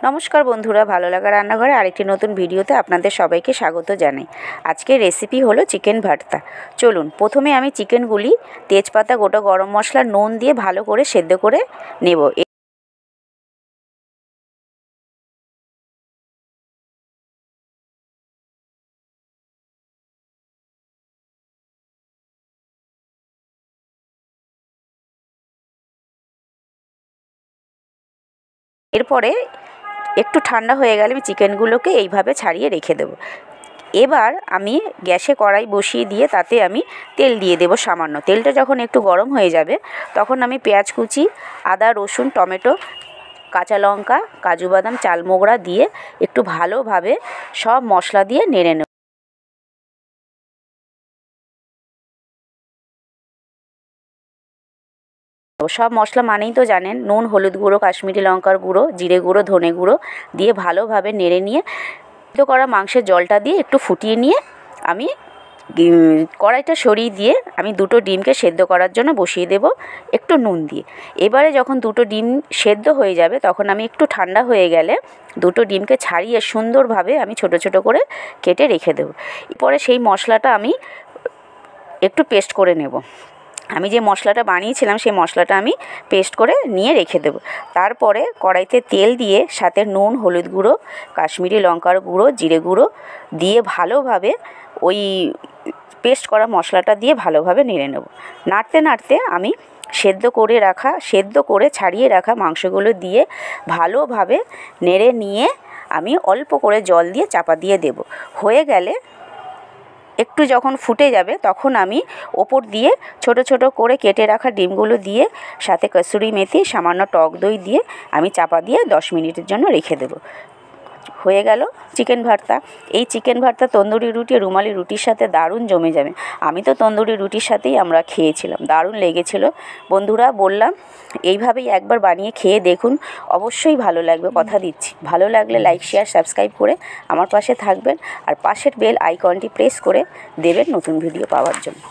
নমস্কার বন্ধুরা, ভালো লাগা রান্নাঘরে আরেকটি নতুন ভিডিওতে আপনাদের সবাইকে স্বাগত জানাই। আজকের রেসিপি হলো চিকেন ভর্তা। চলুন, প্রথমে আমি চিকেনগুলি তেজপাতা, গোটা গরম মশলা, নুন দিয়ে ভালো করে সেদ্ধ করে নেব। এরপরে একটু ঠান্ডা হয়ে গেলে আমি চিকেনগুলোকে এইভাবে ছাড়িয়ে রেখে দেবো। এবার আমি গ্যাসে কড়াই বসিয়ে দিয়ে তাতে আমি তেল দিয়ে দেবো সামান্য। তেলটা যখন একটু গরম হয়ে যাবে তখন আমি পেঁয়াজ কুচি, আদা, রসুন, টমেটো, কাঁচা লঙ্কা, কাজু বাদাম, চালমোগরা দিয়ে একটু ভালোভাবে সব মশলা দিয়ে নেড়ে নেব। সব মশলা মানেই তো জানেন, নুন, হলুদ গুঁড়ো, কাশ্মীরি লঙ্কার গুঁড়ো, জিরে গুঁড়ো, ধনে গুঁড়ো দিয়ে ভালোভাবে নেড়ে নিয়ে সিদ্ধ করা মাংসের জলটা দিয়ে একটু ফুটিয়ে নিয়ে আমি কড়াইটা সরিয়ে দিয়ে আমি দুটো ডিমকে সেদ্ধ করার জন্য বসিয়ে দেব একটু নুন দিয়ে। এবারে যখন দুটো ডিম সেদ্ধ হয়ে যাবে তখন আমি একটু ঠান্ডা হয়ে গেলে দুটো ডিমকে ছাড়িয়ে সুন্দরভাবে আমি ছোট ছোট করে কেটে রেখে দেবো। এরপরে সেই মশলাটা আমি একটু পেস্ট করে নেব। আমি যে মশলাটা বানিয়েছিলাম সেই মশলাটা আমি পেস্ট করে নিয়ে রেখে দেবো। তারপরে কড়াইতে তেল দিয়ে সাথে নুন, হলুদ গুঁড়ো, কাশ্মীরি লঙ্কার গুঁড়ো, জিরে গুঁড়ো দিয়ে ভালোভাবে ওই পেস্ট করা মশলাটা দিয়ে ভালোভাবে নেড়ে নেব। নাড়তে নাড়তে আমি সেদ্ধ করে ছাড়িয়ে রাখা মাংসগুলো দিয়ে ভালোভাবে নেড়ে নিয়ে আমি অল্প করে জল দিয়ে চাপা দিয়ে দেব। হয়ে গেলে একটু যখন ফুটে যাবে তখন আমি ওপর দিয়ে ছোট ছোট করে কেটে রাখা ডিমগুলো দিয়ে সাথে কসুরি মেথি, সামান্য টক দই দিয়ে আমি চাপা দিয়ে 10 মিনিটের জন্য রেখে দেব। হয়ে গেল চিকেন ভর্তা। এই চিকেন ভর্তা তন্দুরি রুটি, রুমালি রুটির সাথে দারুণ জমে যাবে। আমি তো তন্দুরি রুটির সাথেই আমরা খেয়েছিলাম, দারুণ লেগেছিল। বন্ধুরা, বললাম এইভাবেই একবার বানিয়ে খেয়ে দেখুন, অবশ্যই ভালো লাগবে, কথা দিচ্ছি। ভালো লাগলে লাইক, শেয়ার, সাবস্ক্রাইব করে আমার পাশে থাকবেন আর পাশের বেল আইকনটি প্রেস করে দেবেন নতুন ভিডিও পাওয়ার জন্য।